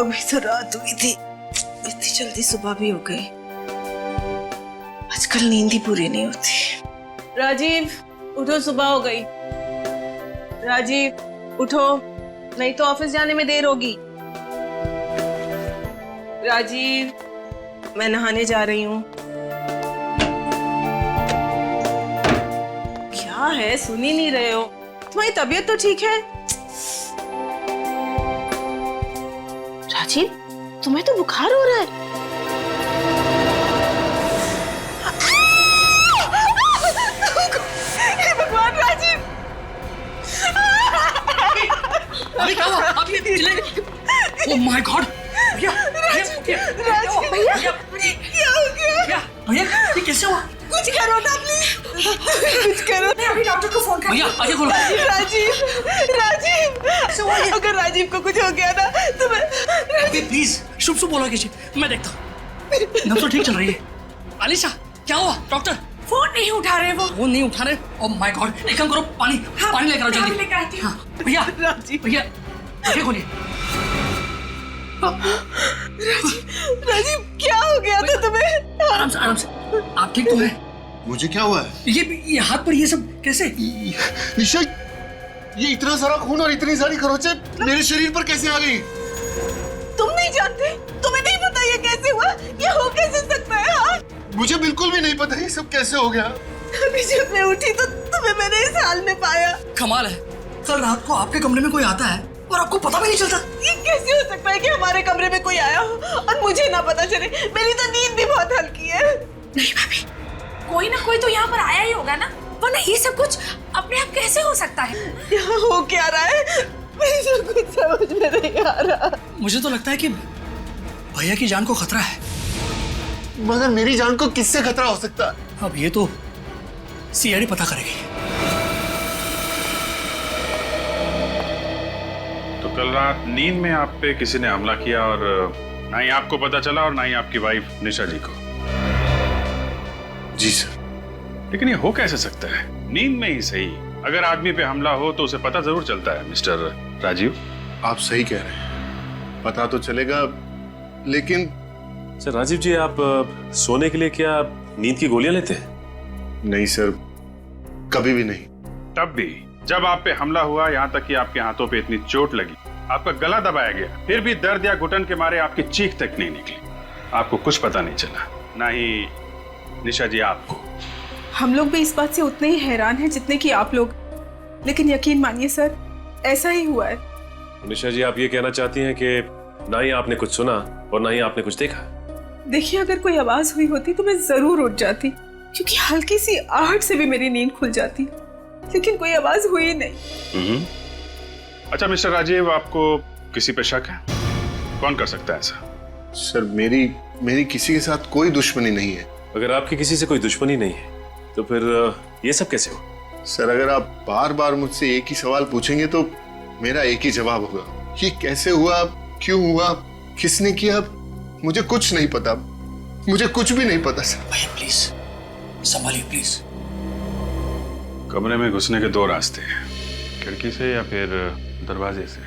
अभी तो रात हुई थी, इतनी जल्दी सुबह भी हो गई। आजकल नींद ही पूरी नहीं होती। राजीव उठो, सुबह हो गई। राजीव उठो, नहीं तो ऑफिस जाने में देर होगी। राजीव, मैं नहाने जा रही हूँ। क्या है, सुन ही नहीं रहे हो? तुम्हारी तबीयत तो ठीक है? राजीव, तुम्हें तो बुखार हो रहा है। हे भगवान राजीव! अभी क्या हुआ? आप ये चिल्लाए? Oh my God! भैया, राजीव, भैया, भैया, क्या हो गया? भैया, ये कैसे हुआ? कुछ करो ना प्लीज, कुछ करो। मैं अभी डॉक्टर को फोन कर। भैया, आगे खोलो। राजीव, राजीव, अगर राजीव को कुछ हो गया ना तो मैं। अभी प्लीज शुभ शुभ बोलो कीजिए, मैं देखता हूँ। नब्ज तो ठीक चल रही है। अलीशा, क्या हुआ? डॉक्टर फोन नहीं उठा रहे वो। फोन नहीं उठा रहे? Oh my God! एक काम करो, पानी पानी लेकर आओ जल्दी। लेकर आती हूँ। हाँ, भैया, राजीव, भैया, आगे खोलिए। राजीव, क्या हो गया था तुम्हें? आराम से, आराम से। आप ठीक तो हैं? मुझे क्या हुआ है? ये हाथ पर ये सब कैसे? निशा, ये इतना सारा खून और इतनी सारी खरोंचे मेरे शरीर पर कैसे आ गई? तुम नहीं जानते? तुम्हें नहीं पता ये कैसे हुआ? ये हो कैसे सकता है? हाँ? मुझे बिल्कुल भी नहीं पता ये सब कैसे हो गया। अभी जब मैं उठी तो तुम्हें मैंने इस हाल में पाया। कमाल है, कल रात को आपके कमरे में कोई आता है और आपको पता भी नहीं चलता। ये कैसे हो सकता है कि हमारे कमरे में कोई आया हो और मुझे ना पता चले? मेरी तो नींद भी बहुत हल्की है। नहीं भाभी, कोई ना कोई तो यहाँ पर आया ही होगा ना, वरना ये सब कुछ अपने आप कैसे हो सकता है? यहाँ हो क्या रहा है? मुझे तो कुछ समझ में नहीं आ रहा। मुझे तो लगता है कि भैया की जान को खतरा है। मगर मेरी जान को किससे खतरा हो सकता है? अब ये तो सीआईडी पता करेगी। तो कल रात नींद में आप पे किसी ने हमला किया और ना ही आपको पता चला और ना ही आपकी वाइफ निशा जी को। जी सर। लेकिन ये हो कैसे सकता है? नींद में ही सही, अगर आदमी पे हमला हो तो उसे पता जरूर चलता है। मिस्टर राजीव, आप सही कह रहे हैं, पता तो चलेगा, लेकिन सर राजीव जी, आप सोने के लिए क्या नींद की गोलियां लेते हैं? नहीं सर, कभी भी नहीं। तब भी जब आप पे हमला हुआ, यहाँ तक कि आपके हाथों पे इतनी चोट लगी, आपका गला दबाया गया, फिर भी दर्द या घुटन के मारे आपकी चीख तक नहीं निकली, आपको कुछ पता नहीं चला, ना ही निशा जी आपको। हम लोग भी इस बात से उतने ही हैरान हैं जितने कि आप लोग, लेकिन यकीन मानिए सर, ऐसा ही हुआ है। निशा जी, आप ये कहना चाहती हैं कि ना ही आपने कुछ सुना और ना ही आपने कुछ देखा? देखिए, अगर कोई आवाज हुई होती तो मैं जरूर उठ जाती, क्योंकि हल्की सी आहट से भी मेरी नींद खुल जाती, लेकिन कोई आवाज हुई नहीं। अच्छा मिस्टर राजीव, आपको किसी पे शक है? कौन कर सकता है ऐसा? सर, मेरी किसी के साथ कोई दुश्मनी नहीं है। अगर आपकी किसी से कोई दुश्मनी नहीं है तो फिर ये सब कैसे हो? सर, अगर आप बार बार मुझसे एक ही सवाल पूछेंगे तो मेरा एक ही जवाब होगा। ये कैसे हुआ, क्यों हुआ, किसने किया, मुझे कुछ नहीं पता, मुझे कुछ भी नहीं पता सर। भैया प्लीज संभालिए प्लीज। कमरे में घुसने के दो रास्ते हैं, खिड़की से या फिर दरवाजे से।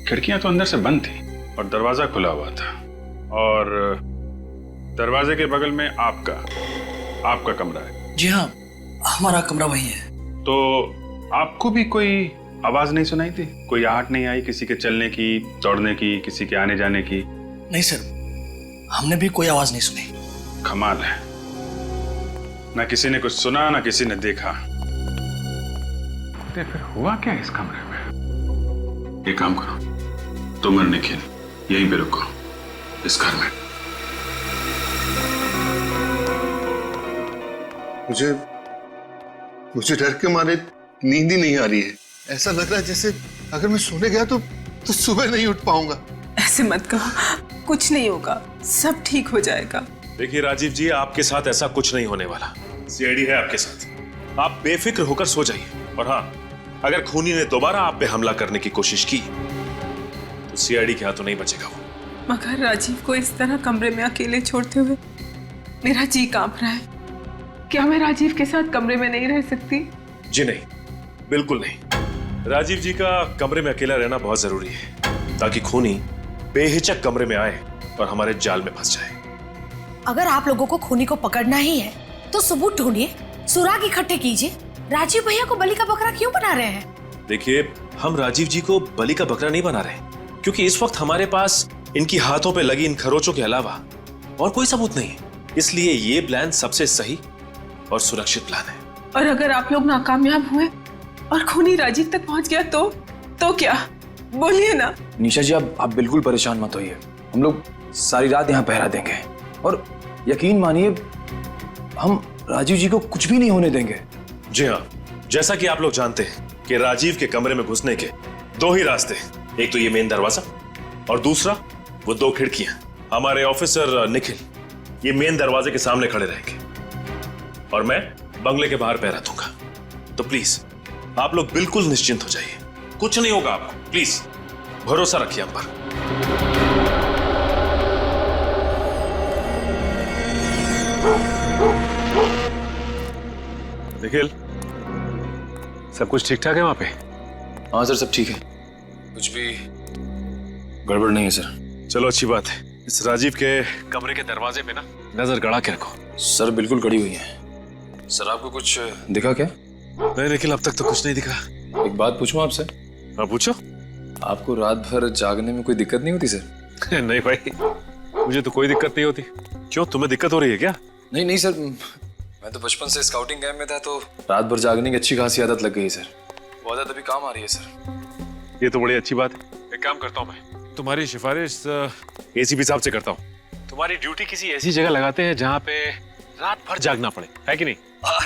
खिड़कियां तो अंदर से बंद थी और दरवाजा खुला हुआ था, और दरवाजे के बगल में आपका कमरा है। जी हाँ, हमारा कमरा वही है। तो आपको भी कोई आवाज नहीं सुनाई थी? कोई आहट नहीं आई किसी के चलने की, दौड़ने की, किसी के आने जाने की? नहीं सर, हमने भी कोई आवाज नहीं सुनी। कमाल है, ना किसी ने कुछ सुना ना किसी ने देखा। तो फिर हुआ क्या इस कमरे में? एक काम करो, तुम और निखिल यहीं पे रुको, इस घर में। मुझे डर के मारे नींद ही नहीं आ रही है। ऐसा लग रहा है जैसे अगर मैं सोने गया तो सुबह नहीं उठ पाऊंगा। ऐसे मत कहो, कुछ नहीं होगा, सब ठीक हो जाएगा। देखिए राजीव जी, आपके साथ ऐसा कुछ नहीं होने वाला। सीआईडी है आपके साथ, आप बेफिक्र होकर सो जाइए। और हाँ, अगर खूनी ने दोबारा आप पे हमला करने की कोशिश की तो सीआईडी के हाथों नहीं बचेगा वो। मगर राजीव को इस तरह कमरे में अकेले छोड़ते हुए मेरा जी कांप रहा है। क्या मैं राजीव के साथ कमरे में नहीं रह सकती? जी नहीं, बिल्कुल नहीं। राजीव जी का कमरे में अकेला रहना बहुत जरूरी है ताकि खूनी बेहिचक कमरे में आए और हमारे जाल में फंस जाए। अगर आप लोगों को खूनी को पकड़ना ही है तो सबूत ढूंढिए, सुराग इकट्ठे कीजिए। राजीव भैया को बलि का बकरा क्यों बना रहे हैं? देखिए, हम राजीव जी को बलि का बकरा नहीं बना रहे, क्योंकि इस वक्त हमारे पास इनकी हाथों पे लगी इन खरोचों के अलावा और कोई सबूत नहीं है। इसलिए ये प्लान सबसे सही और सुरक्षित प्लान है। और अगर आप लोग नाकामयाब हुए और खूनी राजीव तक पहुंच गया तो क्या? बोलिए ना। निशा जी, आप बिल्कुल परेशान मत होइए। हम लोग सारी रात यहाँ पहरा देंगे और यकीन मानिए हम राजीव जी को कुछ भी नहीं होने देंगे। जी हाँ, जैसा कि आप लोग जानते हैं कि राजीव के कमरे में घुसने के दो ही रास्ते, एक तो ये मेन दरवाजा और दूसरा वो दो खिड़कियां। हमारे ऑफिसर निखिल ये मेन दरवाजे के सामने खड़े रहेंगे और मैं बंगले के बाहर पहरा दूंगा। तो प्लीज आप लोग बिल्कुल निश्चिंत हो जाइए, कुछ नहीं होगा आपको। प्लीज भरोसा रखिए हम पर। निखिल, सब कुछ ठीक ठाक है वहां पे? हाँ सर, सब ठीक है, कुछ भी गड़बड़ नहीं है सर। चलो अच्छी बात है। इस राजीव के कमरे के दरवाजे पे ना नजर गड़ा के रखो। सर बिल्कुल कड़ी हुई है। सर आपको कुछ दिखा क्या? नहीं निखिल, अब तक तो कुछ नहीं दिखा। एक बात पूछूं आपसे? हाँ पूछो। आपको रात भर जागने में कोई दिक्कत नहीं होती सर? नहीं भाई, मुझे तो कोई दिक्कत नहीं होती। क्यों, तुम्हें दिक्कत हो रही है क्या? नहीं सर, मैं तो बचपन से स्काउटिंग कैंप में था तो रात भर जागने की अच्छी खासी आदत लग गई सर। वो आदत अभी काम आ रही है सर। ये तो बड़ी अच्छी बात है। एक काम करता हूँ, मैं तुम्हारी सिफारिश एसीपी साहब से करता हूँ। तुम्हारी ड्यूटी किसी ऐसी जगह लगाते हैं जहाँ पे रात भर जागना पड़े, है कि नहीं?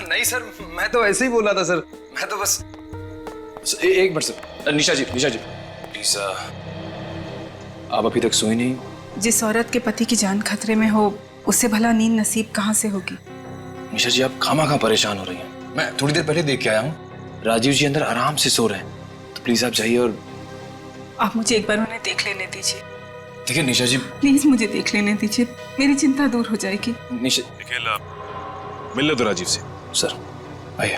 नहीं सर, मैं तो ऐसे ही बोला था सर। मैं तो बस एक minute sir. Nisha ji please, आप अभी तक सोई नहीं? जिस औरत के पति की जान खतरे में हो उससे भला नींद नसीब कहाँ से होगी? निशा जी, आप खामा परेशान हो रही हैं। मैं थोड़ी देर पहले देख के आया हूँ, राजीव जी अंदर आराम से सो रहे हैं। तो प्लीज आप जाइए और आप मुझे एक बार उन्हें देख लेने दीजिए। ठीक है निशा जी, प्लीज मुझे देख लेने दीजिए, मेरी चिंता दूर हो जाएगी। निशा, निखिल मिल लो तो राजीव से। सर आइए।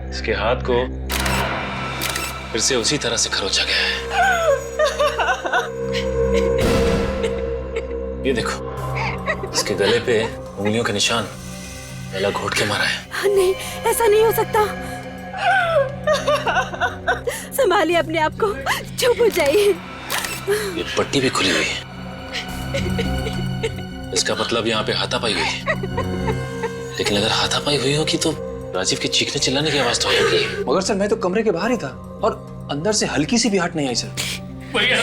इसके हाथ को फिर से उसी तरह से खरोचा गया है। ये देखो, इसके गले पे उंगलियों के निशान गला घोट के मारा है। नहीं, ऐसा नहीं हो सकता। संभालिए अपने आप को, चुप हो जाइए। ये पट्टी भी खुली हुई है, इसका मतलब यहाँ पे हाथापाई हुई है। लेकिन अगर हाथापाई हुई होगी तो राजीव के चीखने चिल्लाने की आवाज तो होगी। मगर सर मैं तो कमरे के बाहर ही था और अंदर से हल्की सी भी आहट नहीं आई सर। भैया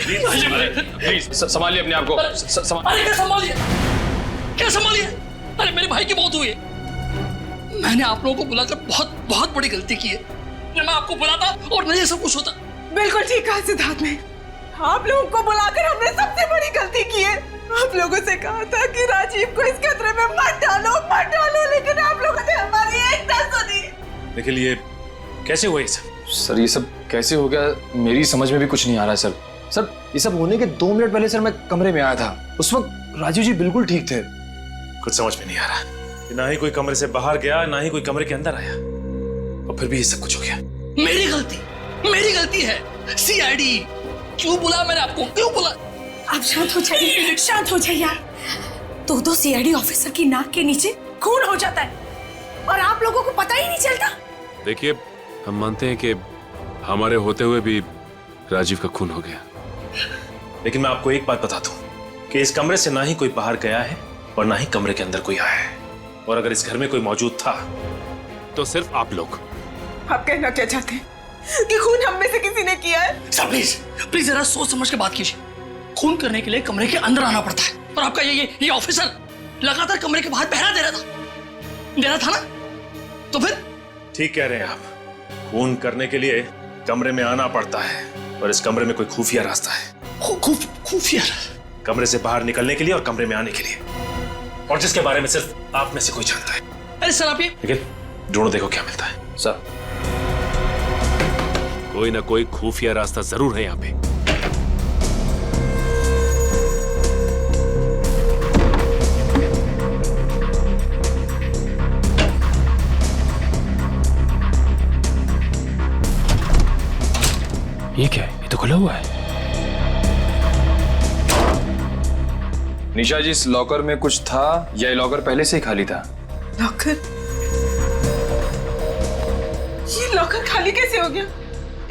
प्लीज संभालिए अपने आप को। अरे क्या संभालिए? अरे मेरे भाई की मौत हुई है। मैंने आप लोगों को बुलाकर बहुत बड़ी गलती की है। मैं आपको बुलाता और नहीं सब कुछ होता। बिल्कुल ठीक कहा सिद्धार्थ ने। आप लोगों को बुलाकर हमने सबसे बड़ी गलती की है। आप लोगों से कहा था कि राजीव को इस खतरे में मत डालो, लेकिन आप लोगों ने हमारी एक ना सुनी। निखिल, ये कैसे हुआ ये सब? सर ये सब कैसे हो गया मेरी समझ में भी कुछ नहीं आ रहा है सर। ये सब होने के 2 मिनट पहले सर मैं कमरे में आया था। उस वक्त राजीव जी बिल्कुल ठीक थे। कुछ समझ में नहीं आ रहा। ना ही कोई कमरे से बाहर गया, ना ही कोई कमरे के अंदर आया, और फिर भी ये सब कुछ हो गया। मेरी गलती है। सीआईडी क्यों बुला मैंने आपको? क्यों बुला? आप शांत हो जाइए, शांत हो जाइए। दो सीआईडी ऑफिसर की नाक के नीचे खून हो जाता है और आप लोगों को पता ही नहीं चलता। देखिए, हम मानते हैं कि हमारे होते हुए भी राजीव का खून हो गया, लेकिन मैं आपको एक बात बता दूं कि इस कमरे से ना ही कोई बाहर गया है और ना ही कमरे के अंदर कोई आया है। और अगर इस घर में कोई मौजूद था तो सिर्फ आप लोग। आप कहना क्या चाहते हैं कि खून हम में से किसी ने किया है? सर प्लीज जरा सोच समझ के बात कीजिए। खून करने के लिए कमरे के अंदर आना पड़ता है और आपका ये ऑफिसर लगातार कमरे के बाहर पहरा दे रहा था ना? तो फिर ठीक कह रहे हैं आप। खून करने के लिए कमरे में आना पड़ता है और इस कमरे में कोई खुफिया रास्ता है। खुफिया? कमरे से बाहर निकलने के लिए और कमरे में आने के लिए। और जिसके बारे में सिर्फ आप में से कोई जानता है। अरे सर आप ये लेकिन ढूंढो, देखो क्या मिलता है। सर कोई ना कोई खुफिया रास्ता जरूर है यहाँ पे। ये क्या है? ये तो खुला हुआ है। निशा जी, इस लॉकर में कुछ था या ये लॉकर पहले से ही खाली था? लॉकर? ये लॉकर खाली कैसे हो गया?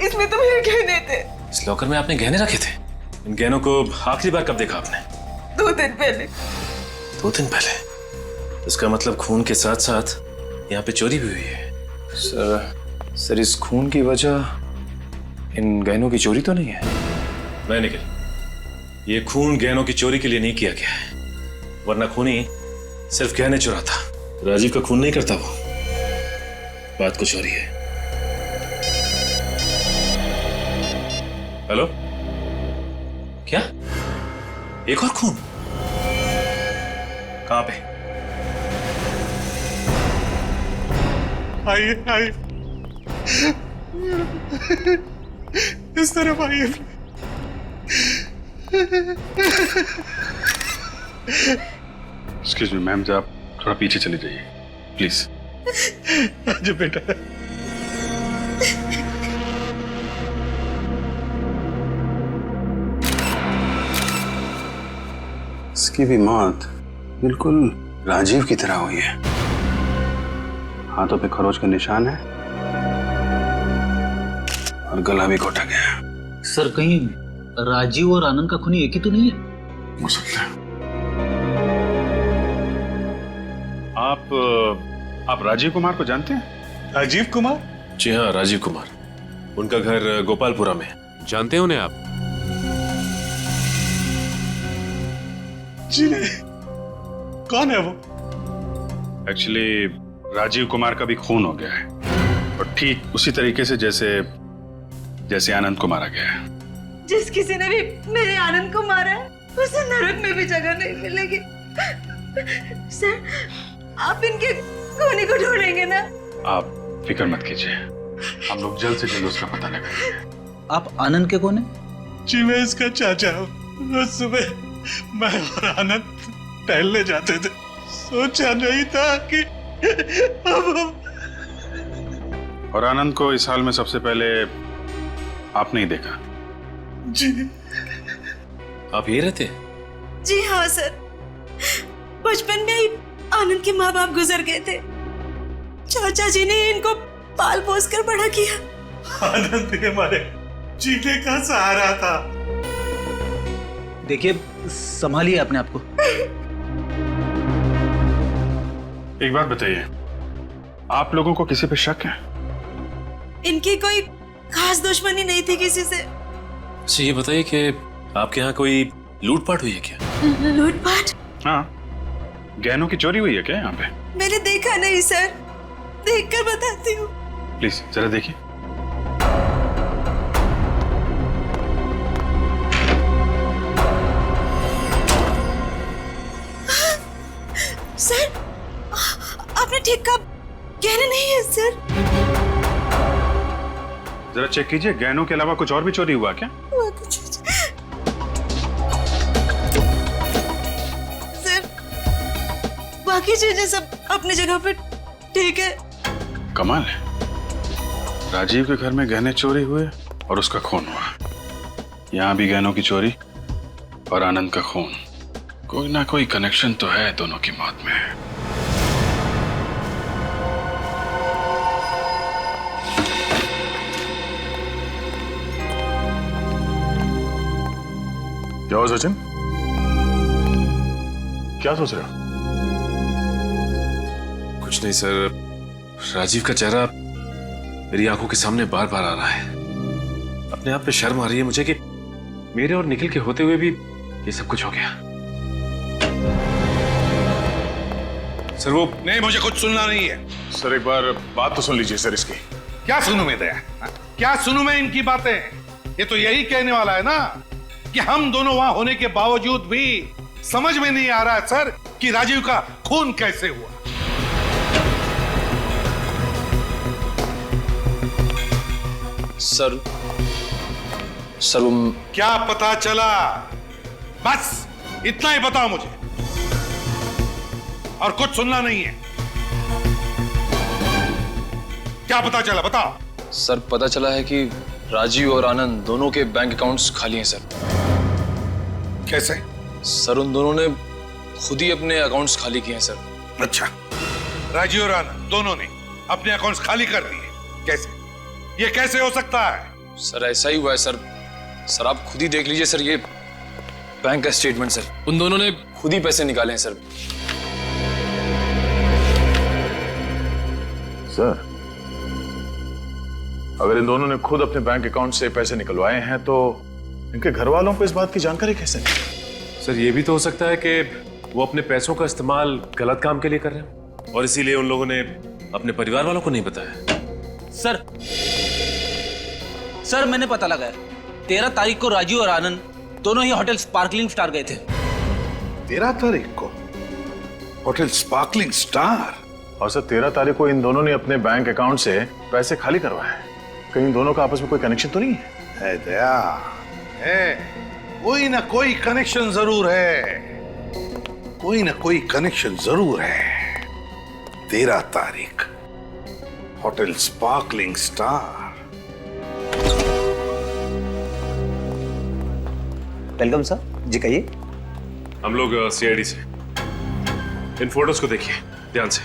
इसमें तो मेरे गहने थे। इस लॉकर में आपने गहने रखे थे? इन गहनों को आखिरी बार कब देखा आपने? 2 दिन पहले। 2 दिन पहले? इसका मतलब खून के साथ साथ यहाँ पे चोरी भी हुई है। सर इस खून की वजह इन गहनों की चोरी तो नहीं है? नहीं निखिल, ये खून गहनों की चोरी के लिए नहीं किया गया है, वरना खूनी सिर्फ गहने चुराता, राजीव का खून नहीं करता वो। बात कुछ और ही है। हेलो, क्या? एक और खून? कहां पे? आइए आइए, इस तरफ आइए। एक्सक्यूज मी मैम, आप थोड़ा पीछे चली जाइए प्लीज। जी बेटा। इसकी भी मौत बिल्कुल राजीव की तरह हुई है। हाथों पे खरोच का निशान है और गला भी घोटा गया है। सर कहीं राजीव और आनंद का खूनी एक ही तो नहीं है? हो सकता है। आप राजीव कुमार को जानते हैं? राजीव कुमार? जी हाँ, राजीव कुमार। उनका घर गोपालपुरा में। जानते हैं उन्हें आप? जी नहीं। कौन है वो? एक्चुअली राजीव कुमार का भी खून हो गया है, और ठीक उसी तरीके से जैसे आनंद को मारा गया है। जिस किसी ने भी मेरे आनंद को मारा है उसे नरक में भी जगह नहीं मिलेगी। सर, आप इनके खूनी को ढूंढेंगे ना? आप फिक्र मत कीजिए, हम लोग जल्द से जल्द उसका पता लगाएंगे। आप आनंद के कौन है? जी मैं इसका चाचा हूँ। रोज सुबह मैं और आनंद टहलने जाते थे। सोचा नहीं था कि अब हम। और आनंद को इस हाल में सबसे पहले आपने ही देखा? जी। आप ये रहते? जी हाँ सर, बचपन में ही आनंद के माँ बाप गुजर गए थे। चाचा जी ने इनको पाल पोस कर बड़ा किया। आनंद हमारे जीने का सहारा था। देखिए, संभालिए अपने आप को। एक बात बताइए, आप लोगों को किसी पे शक है? इनकी कोई खास दुश्मनी नहीं थी किसी से। अच्छा ये बताइए कि आपके यहाँ कोई लूटपाट हुई है क्या? लूटपाट? हाँ, गहनों की चोरी हुई है क्या यहाँ पे? मैंने देखा नहीं सर, देखकर बताती हूँ। प्लीज जरा देखिए। सर, आपने ठीक कहा, गहने नहीं है सर। जरा चेक कीजिए, गहनों के अलावा कुछ और भी चोरी हुआ क्या? सर, बाकी चीजें सब अपनी जगह पे ठीक है। कमाल है, राजीव के घर में गहने चोरी हुए और उसका खून हुआ। यहाँ भी गहनों की चोरी और आनंद का खून। कोई ना कोई कनेक्शन तो है दोनों की मौत में। क्या हुआ सचिन? क्या सोच रहे हो? कुछ नहीं सर, राजीव का चेहरा मेरी आंखों के सामने बार बार आ रहा है। अपने आप पे शर्म आ रही है मुझे कि मेरे और निखिल के होते हुए भी ये सब कुछ हो गया। सर वो नहीं, मुझे कुछ सुनना नहीं है। सर एक बार बात तो सुन लीजिए सर इसकी। क्या सुनूं मैं दया? क्या सुनूं मैं इनकी बातें? ये तो यही कहने वाला है ना कि हम दोनों वहां होने के बावजूद भी समझ में नहीं आ रहा सर कि राजीव का खून कैसे हुआ। सर क्या पता चला? बस इतना ही बताओ मुझे, और कुछ सुनना नहीं है। क्या पता चला, बताओ। सर पता चला है कि राजीव और आनंद दोनों के बैंक अकाउंट्स खाली हैं सर। कैसे? सर उन दोनों ने खुद ही अपने अकाउंट्स खाली किए हैं सर। अच्छा, राजीव और आनंद दोनों ने अपने अकाउंट्स खाली कर दिए? कैसे? ये कैसे हो सकता है? सर ऐसा ही हुआ है सर। सर आप खुद ही देख लीजिए सर, ये बैंक का स्टेटमेंट सर। उन दोनों ने खुद ही पैसे निकाले हैं सर। सर अगर इन दोनों ने खुद अपने बैंक अकाउंट से पैसे निकलवाए हैं तो इनके घर वालों को इस बात की जानकारी कैसे नहीं? सर ये भी तो हो सकता है कि वो अपने पैसों का इस्तेमाल गलत काम के लिए कर रहे हैं और इसीलिए उन लोगों ने अपने परिवार वालों को नहीं बताया। सर मैंने पता लगाया, 13 तारीख को राजीव और आनंद दोनों ही होटल स्पार्कलिंग स्टार गए थे। 13 तारीख को होटल स्पार्कलिंग स्टार? और सर 13 तारीख को इन दोनों ने अपने बैंक अकाउंट से पैसे खाली करवाए। कहीं इन दोनों का आपस में कोई कनेक्शन तो नहीं है? दया है, कोई ना कोई कनेक्शन जरूर है, कोई ना कोई कनेक्शन जरूर है। 13 तारीख hotel sparkling star. Welcome sir, जी कहिए। हम लोग सीआईडी से। इन फोटोज को देखिए ध्यान से।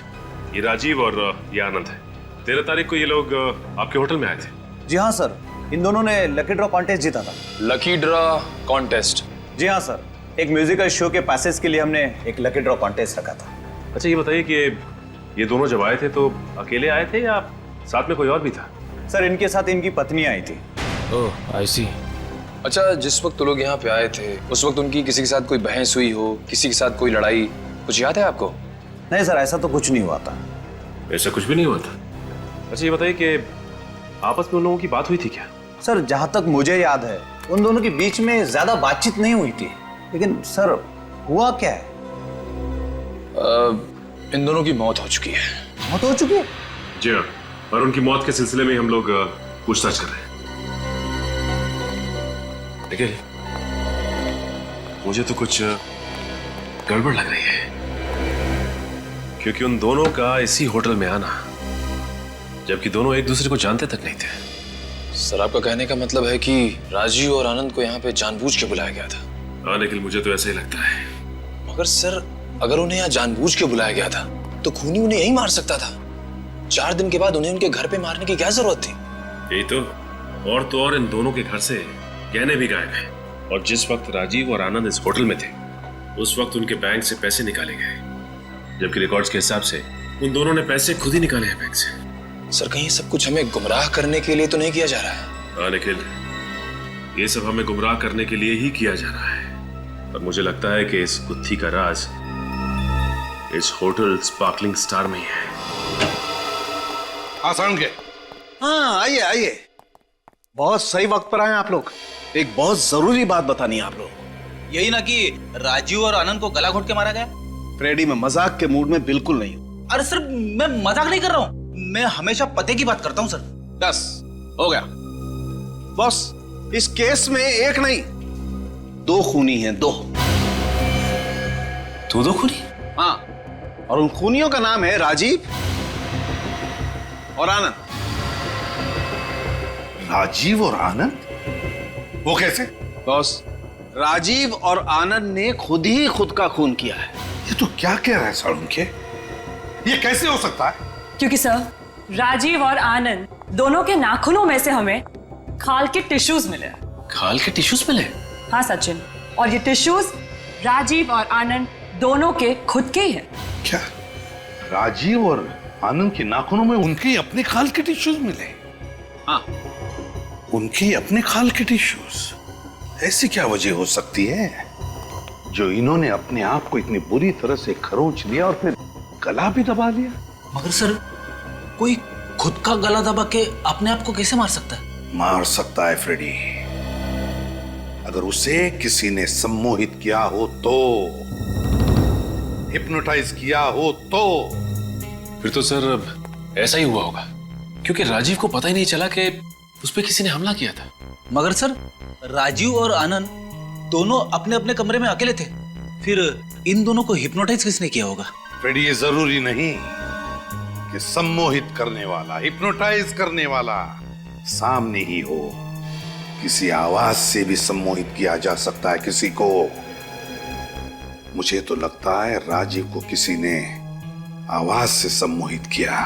ये राजीव और ये आनंद है। 13 तारीख को ये लोग आपके होटल में आए थे। जी हाँ सर, इन दोनों ने लकी ड्रॉ कॉन्टेस्ट जीता था। Lucky draw contest? जी हाँ सर, एक म्यूजिकल शो के पैसेज के लिए हमने एक लकी ड्रॉ कॉन्टेस्ट रखा था। अच्छा ये बताइए कि ये दोनों जब आए थे तो अकेले आए थे या साथ में कोई और भी था? सर इनके साथ इनकी पत्नी आई थी। ओह आई सी। अच्छा जिस वक्त तो लोग यहाँ पे आए थे उस वक्त उनकी किसी के साथ कोई बहस हुई हो, किसी के साथ कोई लड़ाई, कुछ याद है आपको? नहीं सर, ऐसा तो कुछ नहीं हुआ था। ऐसा कुछ भी नहीं हुआ था? अच्छा ये बताइए कि आपस में उन लोगों की बात हुई थी क्या? सर जहां तक मुझे याद है उन दोनों के बीच में ज्यादा बातचीत नहीं हुई थी, लेकिन सर हुआ क्या है? इन दोनों की मौत हो चुकी है। मौत हो चुकी है? जी हाँ, और उनकी मौत के सिलसिले में हम लोग पूछताछ कर रहे हैं। लेकिन मुझे तो कुछ गड़बड़ लग रही है, क्योंकि उन दोनों का इसी होटल में आना, जबकि दोनों एक दूसरे को जानते तक नहीं थे। सर आपका कहने का मतलब है कि राजीव और आनंद को यहाँ पे जानबूझ के बुलाया गया था? हाँ लेकिन मुझे तो ऐसा ही लगता है। मगर सर अगर उन्हें यहाँ जानबूझ के बुलाया गया था तो खूनी उन्हें यही मार सकता था। 4 दिन के बाद उन्हें उनके घर पे मारने की क्या जरूरत थी? यही तो और इन दोनों के घर से गहने भी गायब हैं। और जिस वक्त राजीव और आनंद इस होटल में थे उस वक्त उनके बैंक से पैसे निकाले गए, जबकि रिकॉर्ड्स के हिसाब से उन दोनों ने पैसे खुद ही निकाले हैं बैंक से। सर कहीं सब कुछ हमें गुमराह करने के लिए तो नहीं किया जा रहा है? हाँ लेकिन ये सब हमें गुमराह करने के लिए ही किया जा रहा है। और मुझे लगता है कि इस गुत्थी का राज इस होटल स्पार्कलिंग स्टार में ही है। आसान के। हाँ आइए आइए, बहुत सही वक्त पर आए आप लोग। एक बहुत जरूरी बात बतानी है आप लोग। यही ना कि राजीव और आनंद को गला घोट के मारा गया? फ्रेडी मैं मजाक के मूड में बिल्कुल नहीं हूं। अरे सर मैं मजाक नहीं कर रहा हूँ, मैं हमेशा पते की बात करता हूँ सर। बस हो गया बॉस, इस केस में एक नहीं 2 खूनी हैं, 2 खूनी? हाँ, और उन खूनियों का नाम है राजीव और आनंद। राजीव और आनंद? वो कैसे? बॉस राजीव और आनंद ने खुद ही खुद का खून किया है। ये तो क्या कह रहा है सारुण के? ये कैसे हो सकता है? क्योंकि सर राजीव और आनंद दोनों के नाखूनों में से हमें खाल के टिश्यूज मिले। खाल के टिश्यूज मिले? हाँ सचिन, और ये टिश्यूज राजीव और आनंद दोनों के खुद के ही हैं। क्या राजीव और आनंद के नाखूनों में उनके अपने खाल के टिश्यूज मिले? हाँ, उनके अपने खाल के टिश्यूज। ऐसी क्या वजह हो सकती है जो इन्होंने अपने आप को इतनी बुरी तरह से खरोंच लिया और फिर गला भी दबा लिया? मगर सर कोई खुद का गला दबा के अपने आप को कैसे मार सकता है? मार सकता है फ्रेडी, अगर उसे किसी ने सम्मोहित किया हो तो। हिप्नोटाइज किया हो तो। फिर तो सर ऐसा ही हुआ होगा, क्योंकि राजीव को पता ही नहीं चला कि उस पर किसी ने हमला किया था। मगर सर, राजीव और आनंद दोनों अपने अपने कमरे में अकेले थे, फिर इन दोनों को हिप्नोटाइज किसने किया होगा? फिर ये जरूरी नहीं कि सम्मोहित करने वाला, हिप्नोटाइज करने वाला सामने ही हो। किसी आवाज से भी सम्मोहित किया जा सकता है किसी को। मुझे तो लगता है राजीव को किसी ने आवाज से सम्मोहित किया,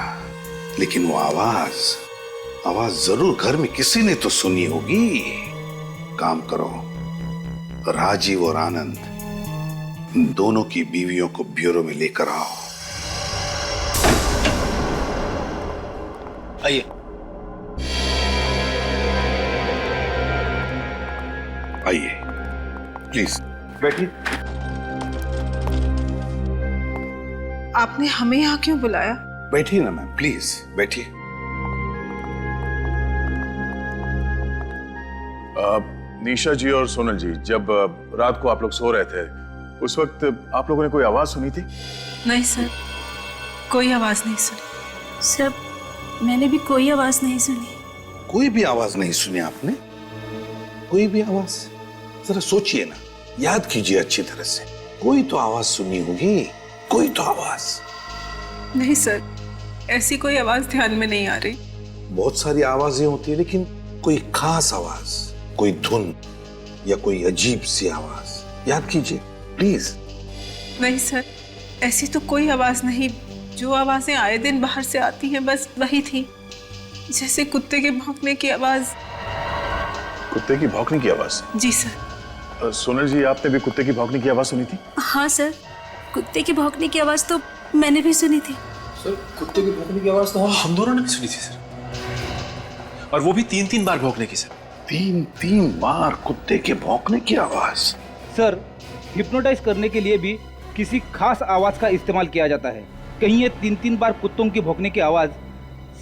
लेकिन वो आवाज जरूर घर में किसी ने तो सुनी होगी। काम करो, राजीव और आनंद दोनों की बीवियों को ब्यूरो में लेकर आओ। आइए। आइए, प्लीज बैठिए। आपने हमें यहाँ क्यों बुलाया? बैठिए ना मैम, प्लीज बैठिए। निशा जी और सोनल जी, जब रात को आप लोग सो रहे थे उस वक्त आप लोगों ने कोई आवाज सुनी थी? नहीं सर, कोई आवाज नहीं सुनी। सर, मैंने भी कोई आवाज नहीं सुनी। कोई भी आवाज नहीं सुनी आपने? कोई भी आवाज? जरा सोचिए ना, याद कीजिए अच्छी तरह से। कोई तो आवाज सुनी होगी, कोई तो आवाज। नहीं सर, ऐसी कोई आवाज ध्यान में नहीं आ रही। बहुत सारी आवाजें होती है, लेकिन कोई खास आवाज, कोई धुन या कोई अजीब सी आवाज याद कीजिए प्लीज। नहीं सर, ऐसी तो कोई आवाज नहीं। जो आवाजें आए दिन बाहर से आती हैं बस वही थी, जैसे कुत्ते के भौंकने की आवाज। कुत्ते की भौंकने की आवाज? जी सर। सोनल जी, आपने भी कुत्ते की भौंकने की आवाज सुनी थी? हाँ सर, कुत्ते की भौंकने की आवाज तो मैंने भी सुनी थी। सर, कुत्ते की भौंकने की आवाज तो हम दोनों ने भी सुनी थी सर, और वो भी 3-3 बार भौंकने की सर। 3-3 बार कुत्ते के भौंकने की आवाज? सर, हिप्नोटाइज करने के लिए भी किसी खास आवाज का इस्तेमाल किया जाता है। कहीं ये 3-3 बार कुत्तों की भौंकने की आवाज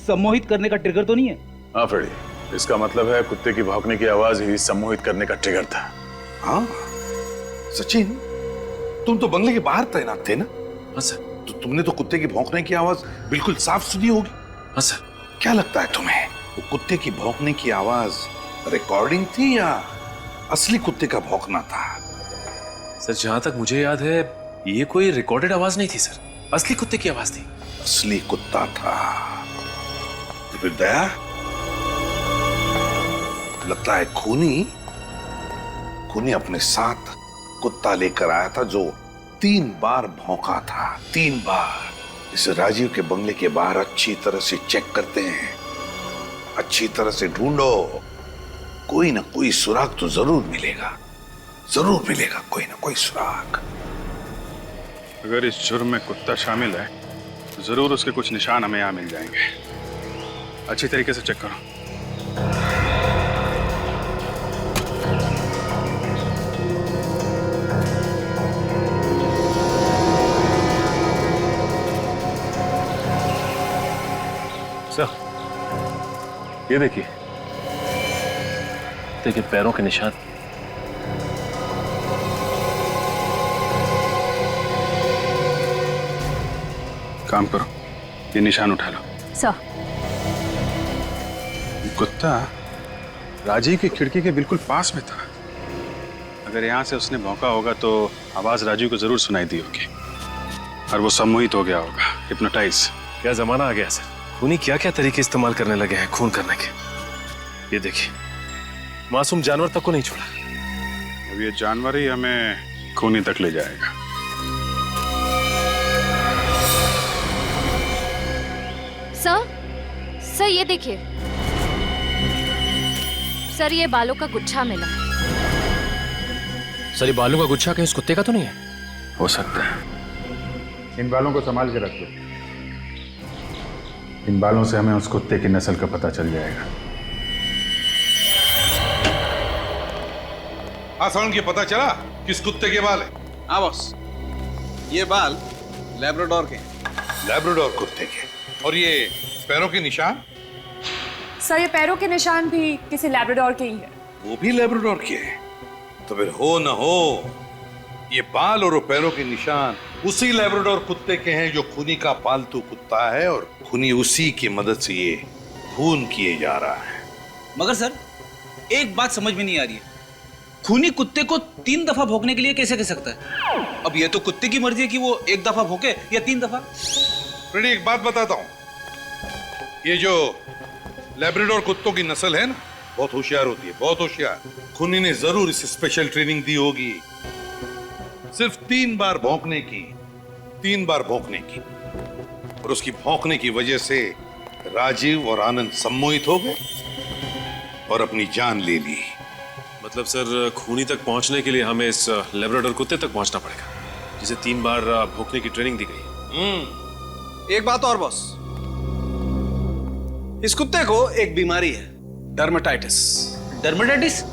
सम्मोहित करने का ट्रिगर तो नहीं है? हाँ फ्रेडी, इसका मतलब है कुत्ते की भौंकने की आवाज ही सम्मोहित करने का ट्रिगर था। हाँ सचिन, तुम तो बंगले के बाहर तैनात थे ना? हाँ सर। तो तुमने तो कुत्ते की भौंकने की आवाज बिल्कुल साफ सुनी होगी। हाँ सर। क्या लगता है तुम्हें, वो कुत्ते की भौंकने की आवाज रिकॉर्डिंग थी या असली कुत्ते का भौंकना था? सर, जहां तक मुझे याद है ये कोई रिकॉर्डेड आवाज नहीं थी सर, असली कुत्ते की आवाज थी। असली कुत्ता था? तो फिर दया, लगता है खूनी अपने साथ कुत्ता लेकर आया था जो 3 बार भौंका था। 3 बार। इसे राजीव के बंगले के बाहर अच्छी तरह से चेक करते हैं, अच्छी तरह से ढूंढो, कोई ना कोई सुराग तो जरूर मिलेगा, जरूर मिलेगा कोई ना कोई सुराग। अगर इस जुर्म में कुत्ता शामिल है तो जरूर उसके कुछ निशान हमें यहाँ मिल जाएंगे। अच्छी तरीके से चेक करो। सर, ये देखिए पैरों के निशान। काम करो, ये निशान उठा लो। सर, कुत्ता राजीव की खिड़की के बिल्कुल पास में था। अगर यहाँ से उसने भौंका होगा तो आवाज राजीव को जरूर सुनाई दी होगी और वो सम्मोहित हो गया होगा, हिप्नोटाइज। क्या जमाना आ गया सर, खूनी क्या क्या तरीके इस्तेमाल करने लगे हैं खून करने के। ये देखिए, मासूम जानवर तक को नहीं छोड़ा। अब ये जानवर ही हमें खूनी तक ले जाएगा। सर ये देखिए सर, ये बालों का गुच्छा मिला। सर, ये बालों का गुच्छा कहीं उस कुत्ते का तो नहीं है? हो सकता है। इन बालों को संभाल के रखो, इन बालों से हमें उस कुत्ते की नस्ल का पता चल जाएगा। हाँ सोनल, के पता चला किस कुत्ते के बाल है? हाँ बॉस, ये बाल लैब्राडोर के। लैब्राडोर कुत्ते के। और ये पैरों के निशान? सर, ये पैरों के निशान भी किसी लैब्राडोर के ही है। वो भी लैब्राडोर के हैं? तो फिर हो न हो ये बाल और पैरों के निशान उसी लैब्राडोर कुत्ते के हैं जो खूनी का पालतू कुत्ता है, और खूनी उसी की मदद से ये खून किए जा रहा है। मगर सर एक बात समझ में नहीं आ रही है, खूनी कुत्ते को 3 दफा भौंकने के लिए कैसे कह सकता है? अब ये तो कुत्ते की मर्जी है कि वो 1 दफा भौंके या 3 दफा। फ्रेडी, एक बात बताता हूं, ये जो लैब्राडोर कुत्तों की नस्ल है ना, बहुत होशियार होती है, बहुत होशियार। खूनी ने जरूर इसे स्पेशल ट्रेनिंग दी होगी, सिर्फ 3 बार भौंकने की, 3 बार भौंकने की, और उसकी भौंकने की वजह से राजीव और आनंद सम्मोहित हो गए और अपनी जान ले ली। मतलब सर, खूनी तक पहुंचने के लिए हमें इस लैब्राडोर कुत्ते तक पहुंचना पड़ेगा, जिसे 3 बार भौंकने की ट्रेनिंग दी गई। एक बात और बॉस, इस कुत्ते को एक बीमारी है, डर्मेटाइटिस। डर्मेटाइटिस?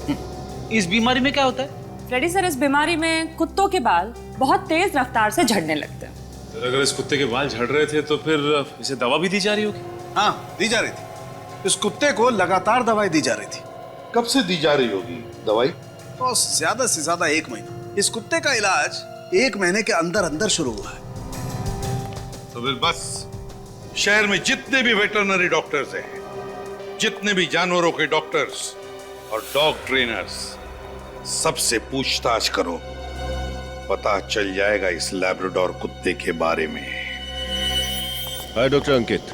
इस बीमारी में क्या होता है? फ्रेडी सर, इस बीमारी में कुत्तों के बाल बहुत तेज रफ्तार से झड़ने लगते हैं। तो अगर इस कुत्ते के बाल झड़ रहे थे तो फिर इसे दवा भी दी जा रही होगी? हाँ, दी जा रही थी। इस कुत्ते को लगातार दवाई दी जा रही थी। कब से दी जा रही होगी दवाई? तो ज्यादा से ज्यादा 1 महीना। इस कुत्ते का इलाज 1 महीने के अंदर अंदर शुरू हुआ है। तो फिर बस शहर में जितने भी वेटरनरी डॉक्टर्स हैं, जितने भी जानवरों के डॉक्टर्स और डॉग ट्रेनर्स, सबसे पूछताछ करो, पता चल जाएगा इस लैब्राडोर कुत्ते के बारे में। हाय डॉक्टर अंकित,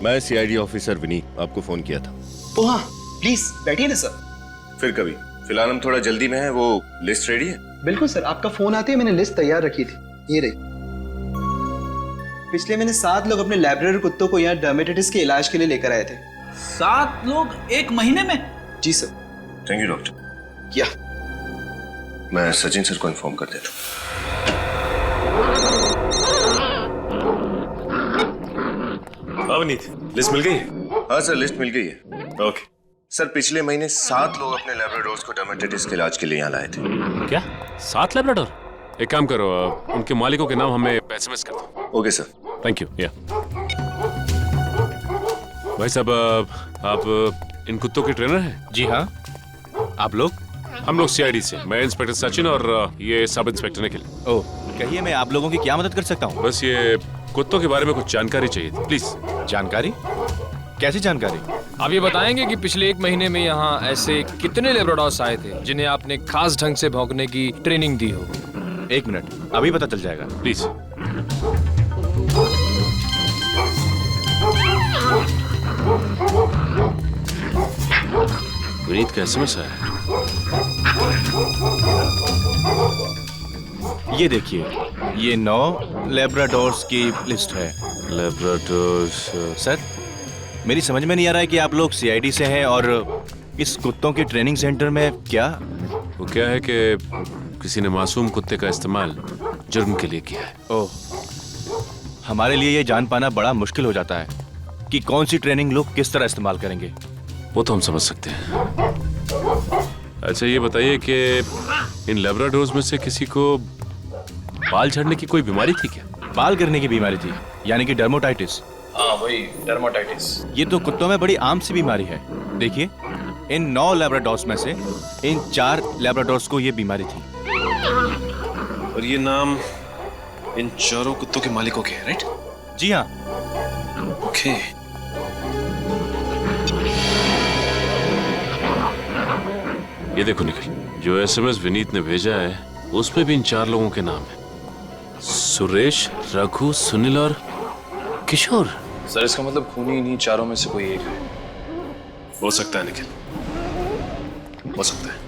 मैं सीआईडी ऑफिसर विनीत, आपको फोन किया था। ओ हाँ, प्लीज बैठिए ना सर। फिर कभी, फिलहाल हम थोड़ा जल्दी में हैं। वो लिस्ट रेडी है? बिल्कुल सर, आपका फोन आते ही मैंने लिस्ट तैयार रखी थी, ये रही। पिछले महीने 7 लोग अपने लैब्राडोर कुत्तों को यहाँ डर्मेटाइटिस के इलाज के लिए लेकर आए थे। 7 लोग 1 महीने में? जी सर। Thank you doctor. क्या? मैं सचिन सर को इन्फॉर्म कर देता हूँ। हाँ विनीत, लिस्ट मिल गई है? हाँ सर, लिस्ट मिल गई है। ओके सर, पिछले महीने 7 लोग अपने लैब्राडोर्स को डर्मेटाइटिस के इलाज के लिए यहाँ लाए थे। क्या 7 लैब्राडोर? एक काम करो, उनके मालिकों के नाम हमें एसएमएस कर दो। Okay sir, thank you. या भाई साहब, आप इन कुत्तों के ट्रेनर हैं? जी हाँ। आप लोग? हम लोग सीआईडी से। मैं इंस्पेक्टर सचिन और ये सब इंस्पेक्टर निखिल। ओह, कहिए मैं आप लोगों की क्या मदद कर सकता हूँ? बस ये कुत्तों के बारे में कुछ जानकारी चाहिए थी, प्लीज। जानकारी? कैसी जानकारी? आप ये बताएंगे कि पिछले 1 महीने में यहाँ ऐसे कितने लैब्राडोर्स आए थे जिन्हें आपने खास ढंग से भौंकने की ट्रेनिंग दी हो? 1 मिनट, अभी पता चल जाएगा, प्लीज। विनीत का एसएमएस आया। ये देखिए, ये 9 लैब्राडोर्स की लिस्ट है। लैब्राडोर्स? सर, मेरी समझ में नहीं आ रहा है कि आप लोग सीआईडी से हैं और इस कुत्तों के ट्रेनिंग सेंटर में क्या? वो क्या है कि किसी ने मासूम कुत्ते का इस्तेमाल जुर्म के लिए किया है। ओह, हमारे लिए ये जान पाना बड़ा मुश्किल हो जाता है कि कौन सी ट्रेनिंग लोग किस तरह इस्तेमाल करेंगे। वो तो हम समझ सकते हैं। अच्छा ये बताइए कि इन लैब्राडोर्स में से किसी को बाल झड़ने की कोई बीमारी थी क्या? बाल गिरने की बीमारी थी, यानी कि डर्मेटाइटिस। हाँ वही, डर्मेटाइटिस। ये तो कुत्तों में बड़ी आम सी बीमारी है। देखिए, इन 9 लैब्राडोर्स में से इन 4 लैब्राडोर्स को ये बीमारी थी। और ये नाम इन 4 कुत्तों के मालिकों के हैं, राइट? जी हाँ। ओके। ये देखो निखिल, जो एसएमएस विनीत ने भेजा है उसमें भी इन 4 लोगों के नाम है, सुरेश, रघु, सुनील और किशोर। सर इसका मतलब खूनी इन्हीं 4 में से कोई एक है। हो सकता है निखिल, हो सकता है।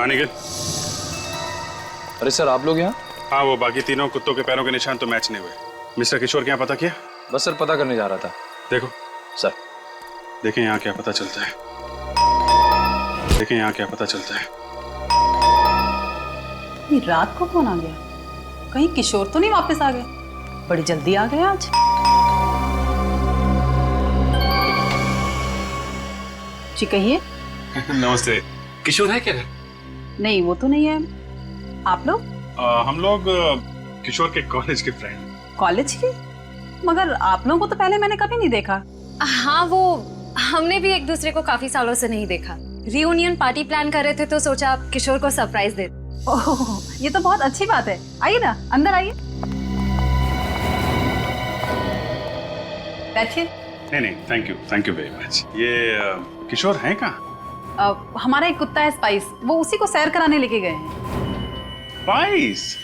हाँ निखिल। अरे सर आप लोग यहाँ? हाँ, वो बाकी तीनों कुत्तों के पैरों के निशान तो मैच नहीं हुए। मिस्टर किशोर के यहाँ पता किया? बस सर पता करने जा रहा था। देखो सर, देखें यहाँ क्या पता चलता है। देखें यहाँ क्या पता चलता है। रात को कौन आ गया? कहीं किशोर तो नहीं वापस आ गए? बड़ी जल्दी आ गए आज। जी कहिए। नमस्ते। किशोर है क्या? नहीं वो तो नहीं है। आप लोग? हम लोग किशोर के कॉलेज के फ्रेंड। कॉलेज के? मगर आप लोगों को तो पहले मैंने कभी नहीं देखा। हाँ, वो हमने भी एक दूसरे को काफी सालों से नहीं देखा। रियूनियन पार्टी प्लान कर रहे थे तो सोचा किशोर को सरप्राइज दे। ओह, ये तो बहुत अच्छी बात है। आइए ना, अंदर आइए, बैठिए। नहीं, थैंक यू वेरी मच। ये किशोर हैं कहाँ? हमारा एक कुत्ता है स्पाइस, वो उसी को सैर कराने लेके गए हैं। स्पाइस?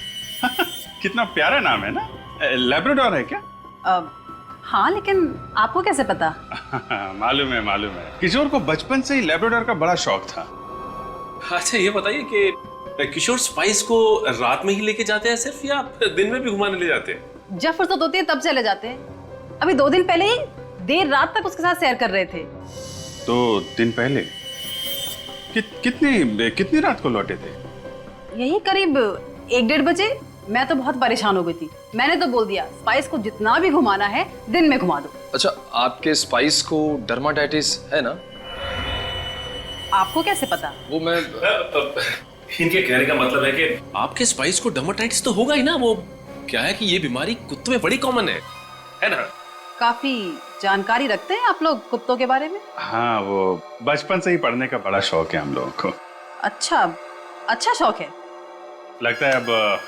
कितना प्यारा नाम है ना। लैब्राडोर है क्या? हाँ, लेकिन आपको कैसे पता? मालूम है। किशोर को बचपन से ही लैब्राडोर का बड़ा शौक था। अच्छा ये बताइए कि किशोर स्पाइस को रात में ही लेके जाते हैं सिर्फ, या दिन में भी घुमाने ले जाते हैं? जब फुर्सत होती है तब चले जाते हैं। अभी 2 दिन पहले ही देर रात तक उसके साथ सैर कर रहे थे। 2 दिन पहले? कितनी रात को लौटे थे? यही करीब 1-1:30 बजे। मैं तो बहुत परेशान हो गई थी। मैंने तो बोल दिया स्पाइस को जितना भी घुमाना है दिन में घुमा दो। अच्छा, आपके स्पाइस को डर्माटाइटिस है ना? आपको कैसे पता? वो मैं इनके कहने का मतलब है कि आपके स्पाइस को डर्माटाइटिस तो होगा ही ना। वो क्या है कि ये बीमारी कुत्तों में बड़ी कॉमन है ना? काफी जानकारी रखते हैं आप लोग कुत्तों के बारे में। हाँ, वो बचपन से ही पढ़ने का बड़ा शौक है हम लोगों को। अच्छा शौक है। लगता है अब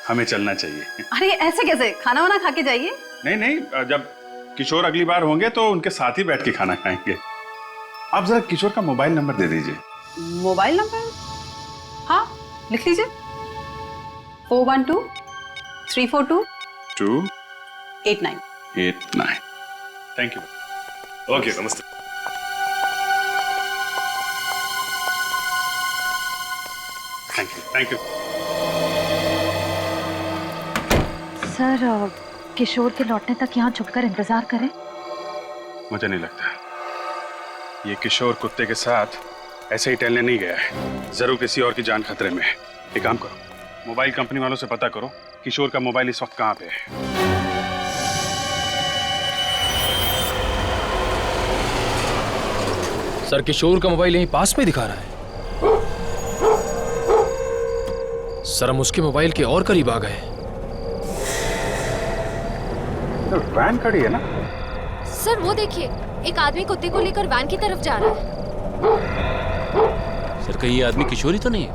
हमें चलना चाहिए। अरे ऐसे कैसे? खाना वाना खा के जाइए। नहीं, जब किशोर अगली बार होंगे तो उनके साथ ही बैठ के खाना खाएंगे। आप जरा किशोर का मोबाइल नंबर दे दीजिए। Mobile number? हाँ, लिख लीजिए। 412 342 289। Thank you. ओके, नमस्ते। Thank you. सर, किशोर के लौटने तक यहाँ छुपकर इंतजार करें? मुझे नहीं लगता ये किशोर कुत्ते के साथ ऐसे ही टहलने नहीं गया है। जरूर किसी और की जान खतरे में है। एक काम करो, मोबाइल कंपनी वालों से पता करो किशोर का मोबाइल इस वक्त कहाँ पे है। सर, किशोर का मोबाइल यहीं पास में दिखा रहा है। सर, हम उसके मोबाइल के और करीब आ गए। वैन खड़ी है ना? सर वो देखिए, एक आदमी कुत्ते को लेकर वैन की तरफ जा रहा है। सर, कहीं ये आदमी किशोर ही तो नहीं है?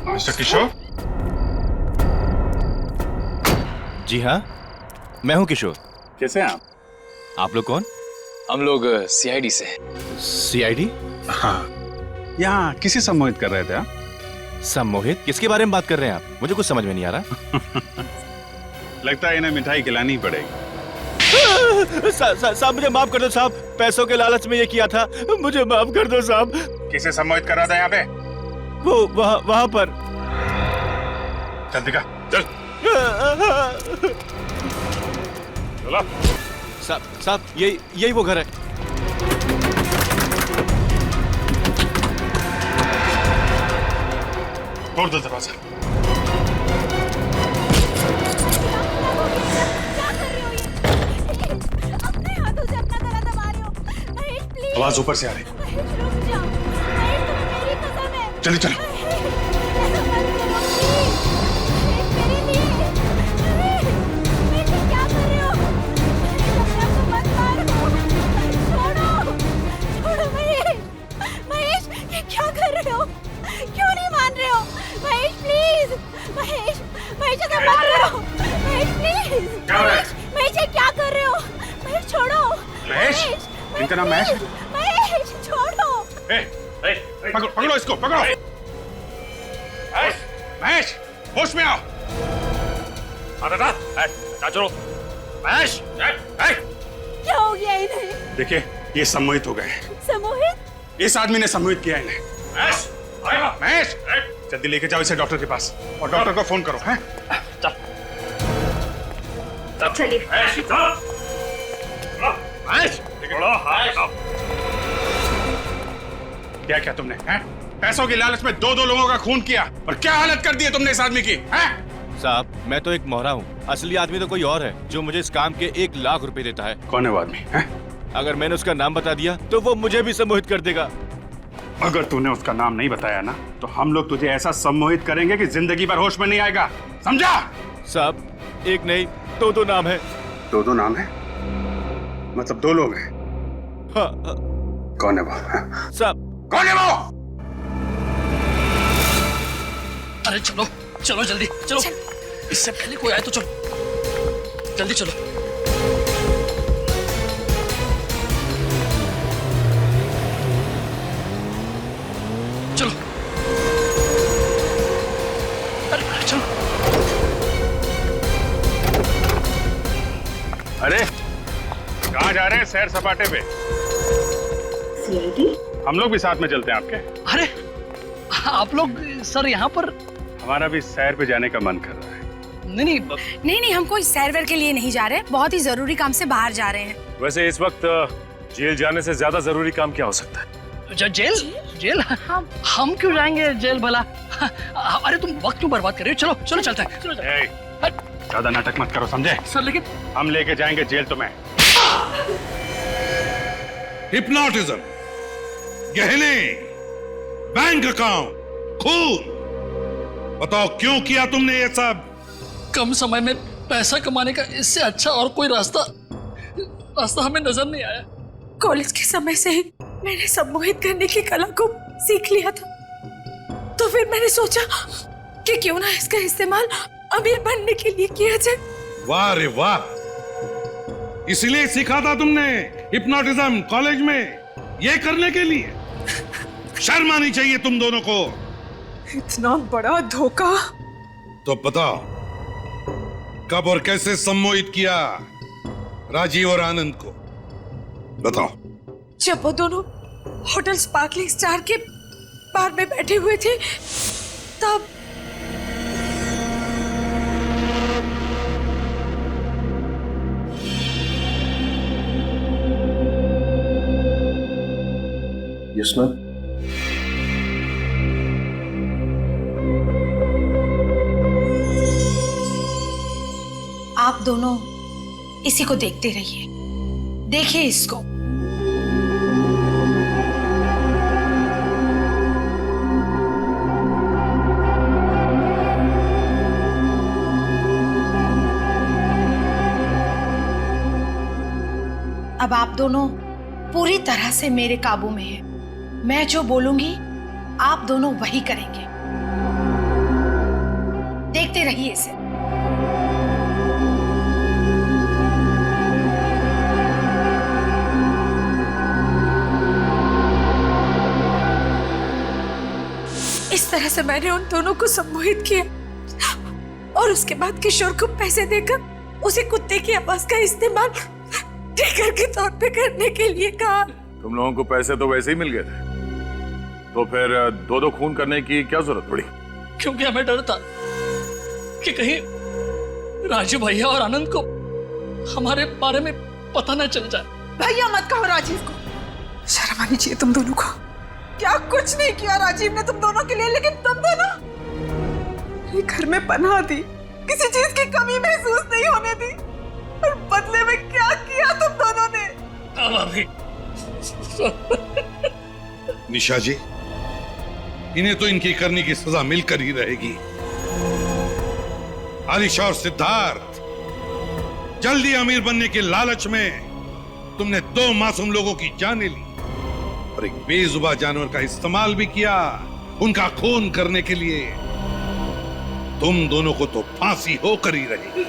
मिस्टर किशोर? जी हाँ, मैं हूँ किशोर। कैसे हैं आप? आप लोग कौन? हम लोग सीआईडी से। सीआईडी? हाँ, यहाँ किसी सम्मोहित कर रहे थे आप? सम्मोहित? किसके बारे में बात कर रहे हैं आप? मुझे कुछ समझ में नहीं आ रहा। लगता है इन्हें मिठाई खिलानी पड़ेगी। साहब मुझे माफ कर दो साहब, पैसों के लालच में ये किया था, मुझे माफ कर दो साहब। किसे सम्मोहित कर रहा था यहाँ पे? वो वहाँ पर। चल दिखा, चल। चलो। साहब यही वो घर है। तोड़ दो दरवाजा। आवाज ऊपर से आ रही। चलो चलो। इनका नाम महेश है। महेश छोड़ो। पकड़ो इसको, पकड़ो। महेश, होश में आओ। चलो महेश। क्या हो गया इन्हें? देखिए ये सम्मोहित हो गए। सम्मोहित? इस आदमी ने सम्मोहित किया इन्हें। महेश जल्दी लेके जाओ इसे डॉक्टर के पास और डॉक्टर को फोन करो। हैं? चल चलिए। क्या क्या तुमने हैं? पैसों की लालच में दो लोगों का खून किया और क्या हालत कर दी है तुमने इस आदमी की? हैं? साहब मैं तो एक मोहरा हूँ, असली आदमी तो कोई और है जो मुझे इस काम के 1 लाख रुपए देता है। कौन है वो आदमी? हैं? अगर मैंने उसका नाम बता दिया तो वो मुझे भी सम्मोहित कर देगा। अगर तूने उसका नाम नहीं बताया ना तो हम लोग तुझे ऐसा सम्मोहित करेंगे कि जिंदगी भर होश में नहीं आएगा, समझा? साहब एक नहीं 2 नाम है। 2 नाम है? मतलब 2 लोग हैं? हाँ। कौन है वो? साहब कौन है वो? अरे चलो चलो जल्दी चलो, इससे पहले कोई आए तो चलो जल्दी चलो। चलो अरे चलो। अरे कहाँ जा रहे हैं? सैर सपाटे पे। सीआईडी? हम लोग भी साथ में चलते हैं आपके। अरे आप लोग सर यहाँ पर? हमारा भी सैर पे जाने का मन कर रहा है। नहीं, हम कोई सैर वैर के लिए नहीं जा रहे, बहुत ही जरूरी काम से बाहर जा रहे हैं। वैसे इस वक्त जेल जाने से ज्यादा जरूरी काम क्या हो सकता है? जेल? हम क्यों जाएंगे जेल भला? अरे तुम वक्त क्यों बर्बाद कर रहे हो? चलो चलते हैं। ज्यादा नाटक मत करो, समझे? सर लेकिन हम लेके जाएंगे जेल तुम्हें। हिप्नोटिज्म, गहने, बैंक अकाउंट, खून, बताओ क्यों किया तुमने ये सब? कम समय में पैसा कमाने का इससे अच्छा और कोई रास्ता हमें नजर नहीं आया। कॉलेज के समय से ही मैंने सम्मोहित करने की कला को सीख लिया था, तो फिर मैंने सोचा कि क्यों ना इसका इस्तेमाल अमीर बनने के लिए किया जाए। वाह रे वाह, इसलिए सीखा था तुमने हिप्नोटिज्म कॉलेज में, ये करने के लिए? शर्म आनी चाहिए तुम दोनों को। इतना बड़ा धोखा। तो बताओ कब और कैसे सम्मोहित किया राजीव और आनंद को? बताओ। जब वो दोनों होटल स्पार्कलिंग स्टार के बार में बैठे हुए थे तब। Yes ma'am. आप दोनों इसी को देखते रहिए, देखिए इसको। अब आप दोनों पूरी तरह से मेरे काबू में हैं। मैं जो बोलूंगी आप दोनों वही करेंगे, देखते रहिए इसे। इस तरह से मैंने उन दोनों को सम्मोहित किया और उसके बाद किशोर को पैसे देकर उसे कुत्ते की आवाज का इस्तेमाल ट्रिगर के तौर पे करने के लिए कहा। तुम लोगों को पैसे तो वैसे ही मिल गए थे, तो फिर 2 खून करने की क्या जरूरत पड़ी? क्योंकि हमें डर था कि कहीं राजीव भैया और आनंद को हमारे बारे में पता न चल जाए। भैया मत कहो राजीव को, शर्म आनी चाहिए तुम दोनों को। क्या कुछ नहीं किया राजीव ने तुम दोनों के लिए, लेकिन तुम दोनों घर में पनाह दी, किसी चीज की कमी महसूस नहीं होने दी, और बदले में क्या किया तुम दोनों ने? निशा जी, इन्हें तो इनकी करने की सजा मिलकर ही रहेगी। आलिशा और सिद्धार्थ, जल्दी अमीर बनने के लालच में तुमने 2 मासूम लोगों की जानें ली और एक बेजुबान जानवर का इस्तेमाल भी किया उनका खून करने के लिए। तुम दोनों को तो फांसी होकर ही रहेगी।